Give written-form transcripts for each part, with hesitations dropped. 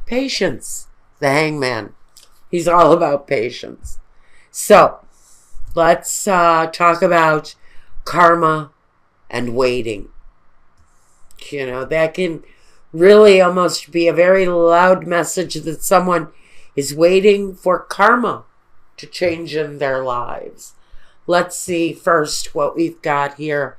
Patience. The Hangman. He's all about patience. So, let's talk about karma and waiting. You know, that can really almost be a very loud message that someone is waiting for karma to change in their lives. Let's see first what we've got here.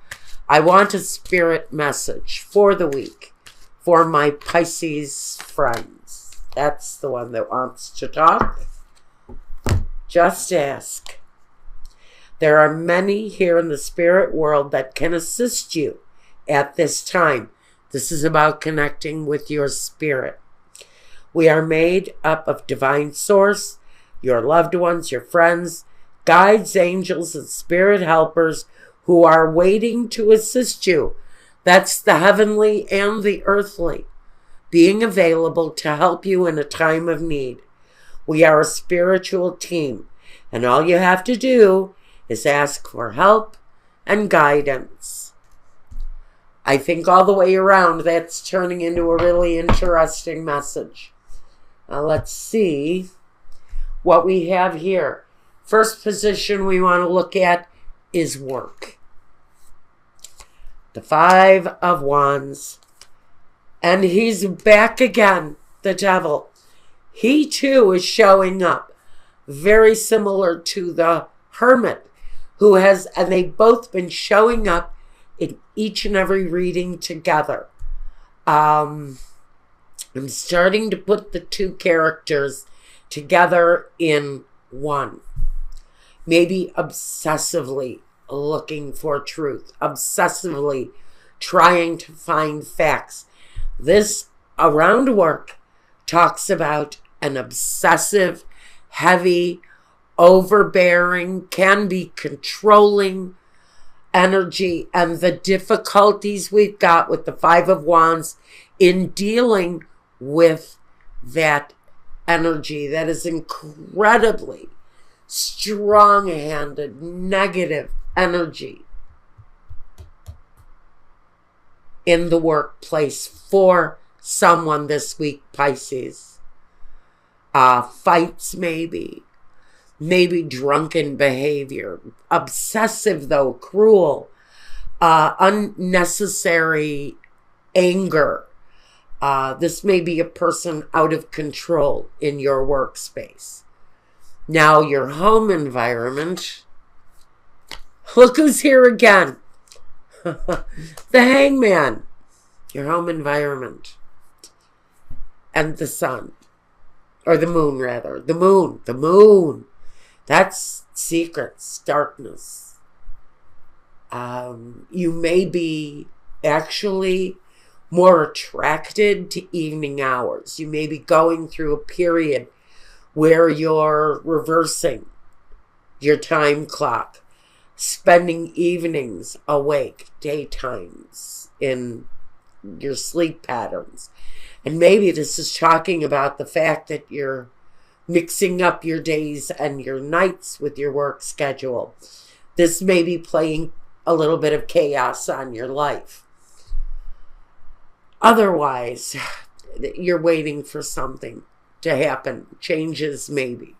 I want a spirit message for the week for my Pisces friends. That's the one that wants to talk. Just ask. There are many here in the spirit world that can assist you at this time. This is about connecting with your spirit. We are made up of divine source, your loved ones, your friends, guides, angels, and spirit helpers who are waiting to assist you. That's the heavenly and the earthly, being available to help you in a time of need. We are a spiritual team, and all you have to do is ask for help and guidance. I think all the way around that's turning into a really interesting message. Now let's see what we have here. First position we want to look at is work. The Five of Wands. And he's back again, the devil. He too is showing up. Very similar to the Hermit, who has, and they've both been showing up in each and every reading together. I'm starting to put the two characters together in one. Maybe obsessively looking for truth, obsessively trying to find facts. This around work talks about an obsessive, heavy, overbearing, can be controlling energy, and the difficulties we've got with the Five of Wands in dealing with that energy that is incredibly strong-handed, negative energy in the workplace for someone this week, Pisces. Fights maybe drunken behavior, obsessive though, cruel, unnecessary anger. This may be a person out of control in your workspace. Now your home environment, look who's here again. The Hangman, your home environment, and the sun, or the moon rather, the moon. That's secrets, darkness. You may be actually more attracted to evening hours. You may be going through a period where you're reversing your time clock, spending evenings awake, daytimes in your sleep patterns. And maybe this is talking about the fact that you're mixing up your days and your nights with your work schedule. This may be playing a little bit of chaos on your life. Otherwise, you're waiting for something to happen. Changes maybe.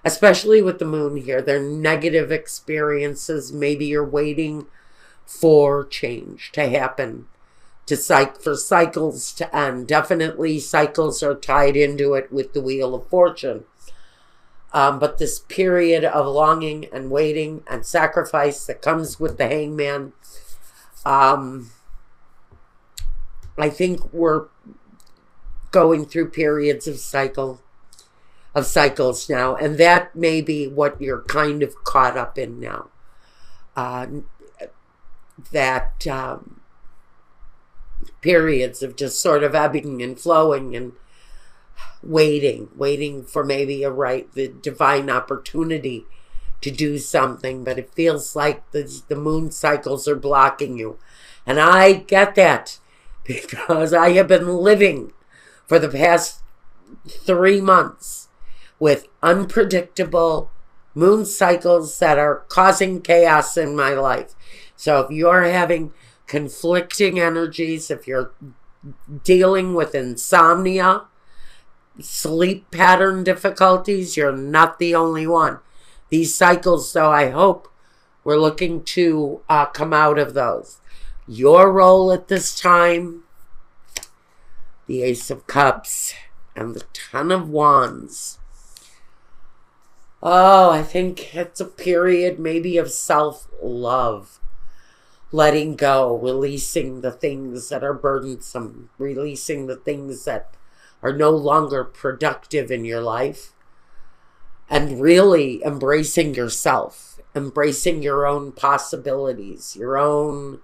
Especially with the moon here. They're negative experiences. Maybe you're waiting for change to happen. For cycles to end. Definitely cycles are tied into it with the Wheel of Fortune. But this period of longing and waiting and sacrifice that comes with the Hangman, I think we're going through periods of cycles now, and that may be what you're kind of caught up in now. Periods of just sort of ebbing and flowing and waiting for maybe the divine opportunity to do something, but it feels like the moon cycles are blocking you. And I get that because I have been living for the past 3 months with unpredictable moon cycles that are causing chaos in my life. So if you're having conflicting energies, if you're dealing with insomnia, sleep pattern difficulties, you're not the only one. These cycles, though, I hope we're looking to come out of those. Your role at this time, the Ace of Cups and the Ten of Wands. Oh, I think it's a period maybe of self-love. Letting go, releasing the things that are burdensome, releasing the things that are no longer productive in your life, and really embracing yourself, embracing your own possibilities, your own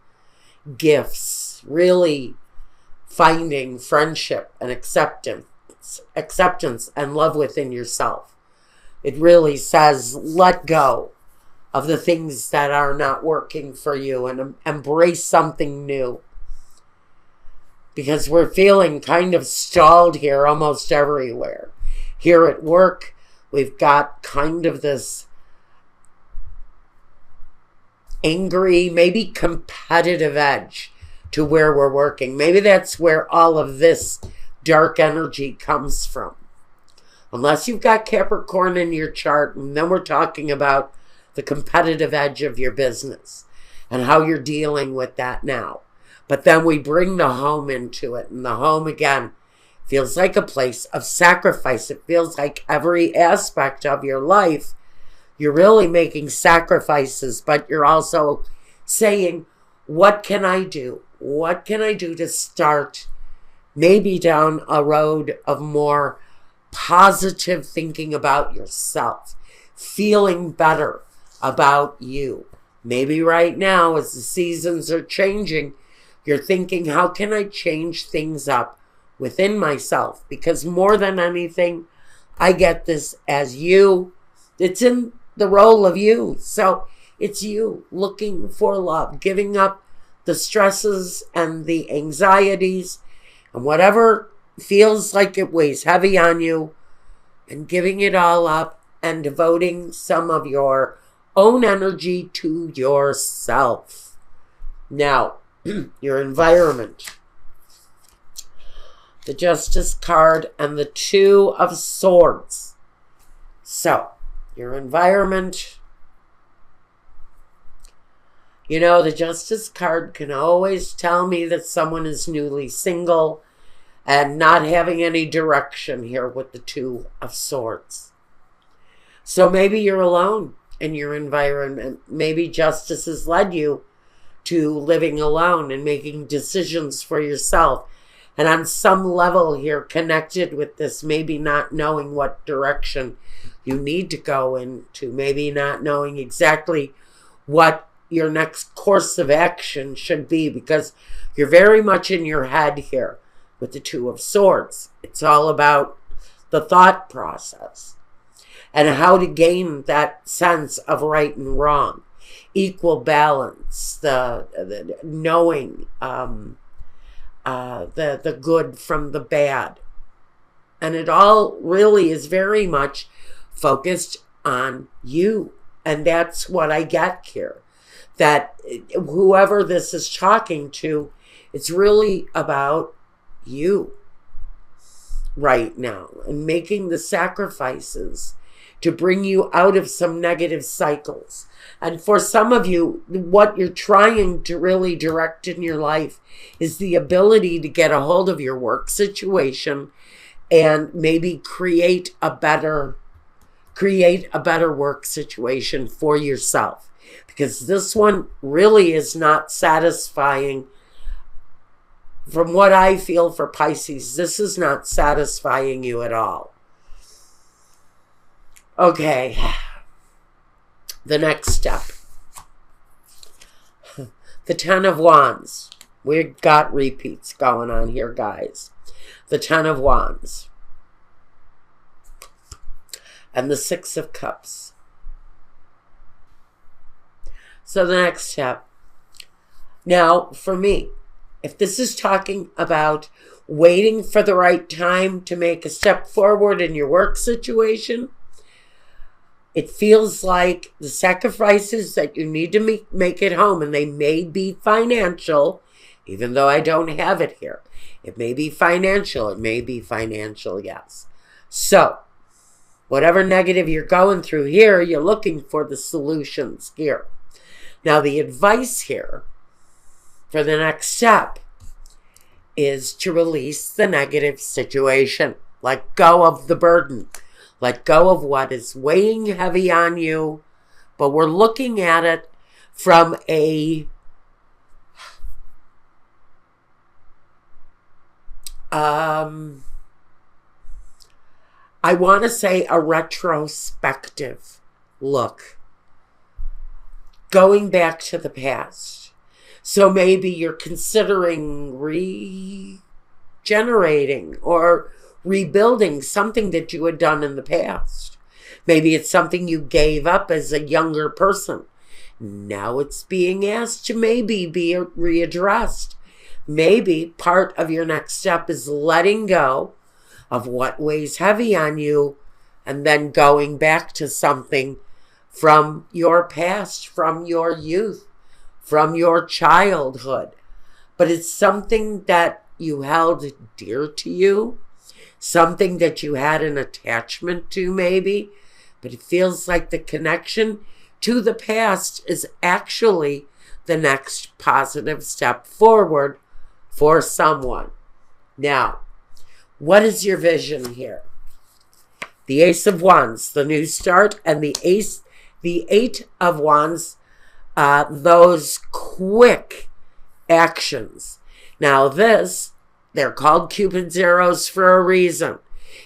gifts, really finding friendship and acceptance and love within yourself. It really says let go of the things that are not working for you and embrace something new. Because we're feeling kind of stalled here almost everywhere. Here at work, we've got kind of this angry, maybe competitive edge to where we're working. Maybe that's where all of this dark energy comes from. Unless you've got Capricorn in your chart, and then we're talking about the competitive edge of your business and how you're dealing with that now. But then we bring the home into it, and the home again feels like a place of sacrifice. It feels like every aspect of your life, you're really making sacrifices, but you're also saying, what can I do? What can I do to start maybe down a road of more positive thinking about yourself, feeling better about you? Maybe right now, as the seasons are changing, you're thinking, how can I change things up within myself? Because more than anything, I get this as you. It's in the role of you. So it's you looking for love, giving up the stresses and the anxieties and whatever feels like it weighs heavy on you, and giving it all up and devoting some of your own energy to yourself. Now, your environment. The Justice card and the Two of Swords. So, your environment. You know, the Justice card can always tell me that someone is newly single and not having any direction here with the Two of Swords. So maybe you're alone in your environment. Maybe Justice has led you to living alone and making decisions for yourself. And on some level here, connected with this, maybe not knowing what direction you need to go into, maybe not knowing exactly what your next course of action should be, because you're very much in your head here with the Two of Swords. It's all about the thought process and how to gain that sense of right and wrong, equal balance, the knowing the good from the bad. And it all really is very much focused on you. And that's what I get here. That whoever this is talking to, it's really about you right now and making the sacrifices to bring you out of some negative cycles. And for some of you, what you're trying to really direct in your life is the ability to get a hold of your work situation and maybe create a better work situation for yourself. Because this one really is not satisfying. From what I feel for Pisces, this is not satisfying you at all. Okay, the next step. The Ten of Wands. We've got repeats going on here, guys. The Ten of Wands. And the Six of Cups. So the next step. Now, for me, if this is talking about waiting for the right time to make a step forward in your work situation, it feels like the sacrifices that you need to make at home, and they may be financial even though I don't have it here. It may be financial. It may be financial, yes. So, whatever negative you're going through here, you're looking for the solutions here. Now, the advice here for the next step is to release the negative situation. Let go of the burden. Let go of what is weighing heavy on you. But we're looking at it from I want to say a retrospective look. Going back to the past. So maybe you're considering regenerating or rebuilding something that you had done in the past. Maybe it's something you gave up as a younger person. Now it's being asked to maybe be readdressed. Maybe part of your next step is letting go of what weighs heavy on you and then going back to something from your past, from your youth, from your childhood. But it's something that you held dear to you, something that you had an attachment to maybe, but it feels like the connection to the past is actually the next positive step forward for someone. Now, what is your vision here? The Ace of Wands, the new start, and the Eight of Wands, those quick actions. Now this, they're called Cupid's arrows for a reason.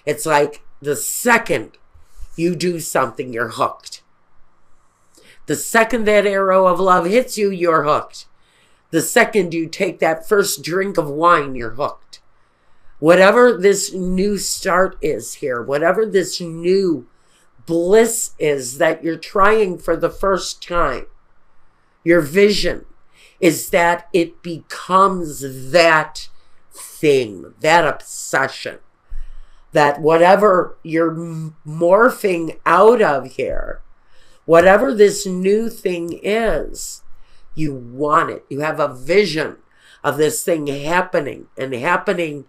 It's like the second you do something, you're hooked. The second that arrow of love hits you, you're hooked. The second you take that first drink of wine, you're hooked. Whatever this new start is here, whatever this new bliss is that you're trying for the first time, your vision is that it becomes that thing, that obsession, that whatever you're morphing out of here, whatever this new thing is, you want it. You have a vision of this thing happening and happening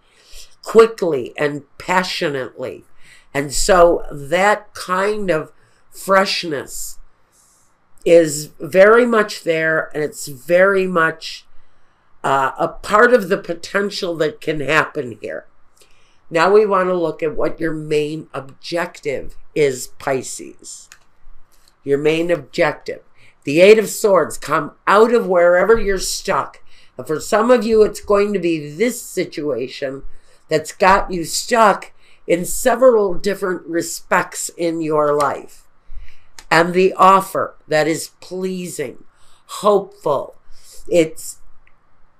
quickly and passionately. And so that kind of freshness is very much there, and it's very much a part of the potential that can happen here. Now we want to look at what your main objective is, Pisces. Your main objective. The Eight of Swords, come out of wherever you're stuck. And for some of you, it's going to be this situation that's got you stuck in several different respects in your life. And the offer that is pleasing, hopeful. It's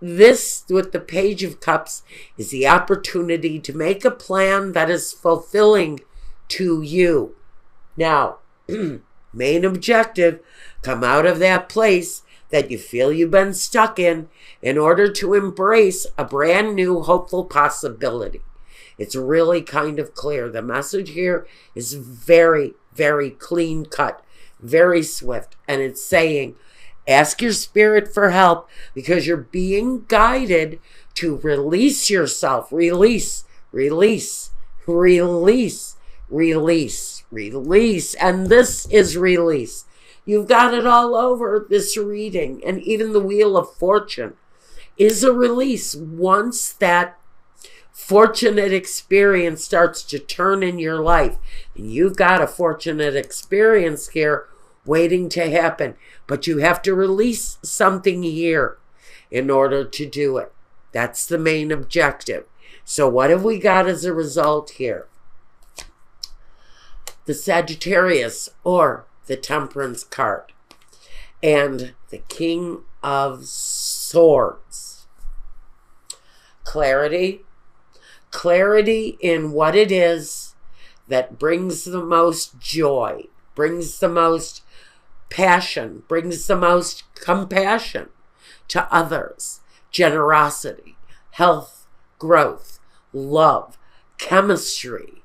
this with the Page of Cups is the opportunity to make a plan that is fulfilling to you. Now, main objective, come out of that place that you feel you've been stuck in order to embrace a brand new hopeful possibility. It's really kind of clear. The message here is very, very clean cut, very swift. And it's saying, ask your spirit for help because you're being guided to release yourself. Release, release, release, release, release. And this is release. You've got it all over this reading. And even the Wheel of Fortune is a release. Once that fortunate experience starts to turn in your life, and you've got a fortunate experience here waiting to happen, but you have to release something here in order to do it. That's the main objective. So what have we got as a result here? The Sagittarius, or the Temperance card, and the King of Swords. Clarity. Clarity in what it is that brings the most joy, brings the most passion, brings the most compassion to others. Generosity, health, growth, love, chemistry.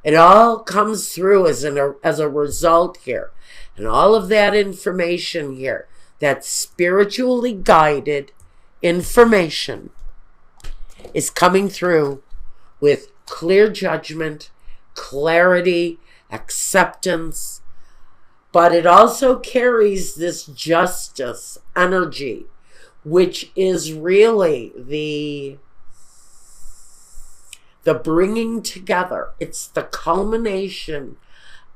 It all comes through as a result here. And all of that information here that's spiritually guided information is coming through with clear judgment, clarity, acceptance, but it also carries this justice energy, which is really the bringing together. It's the culmination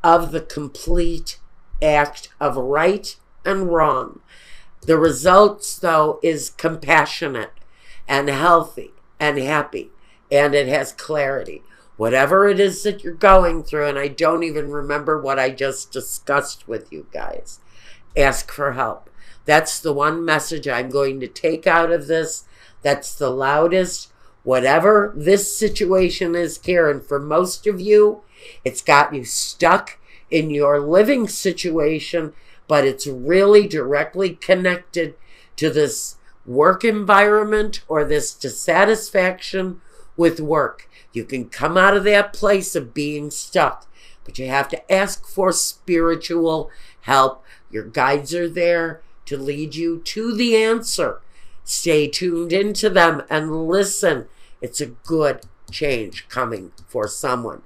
of the complete act of right and wrong. The results, though, is compassionate and healthy and happy, and it has clarity. Whatever it is that you're going through, and I don't even remember what I just discussed with you guys, ask for help. That's the one message I'm going to take out of this. That's the loudest. Whatever this situation is, Karen, for most of you, it's got you stuck in your living situation, but it's really directly connected to this work environment or this dissatisfaction with work. You can come out of that place of being stuck, but you have to ask for spiritual help. Your guides are there to lead you to the answer. Stay tuned into them and listen. It's a good change coming for someone.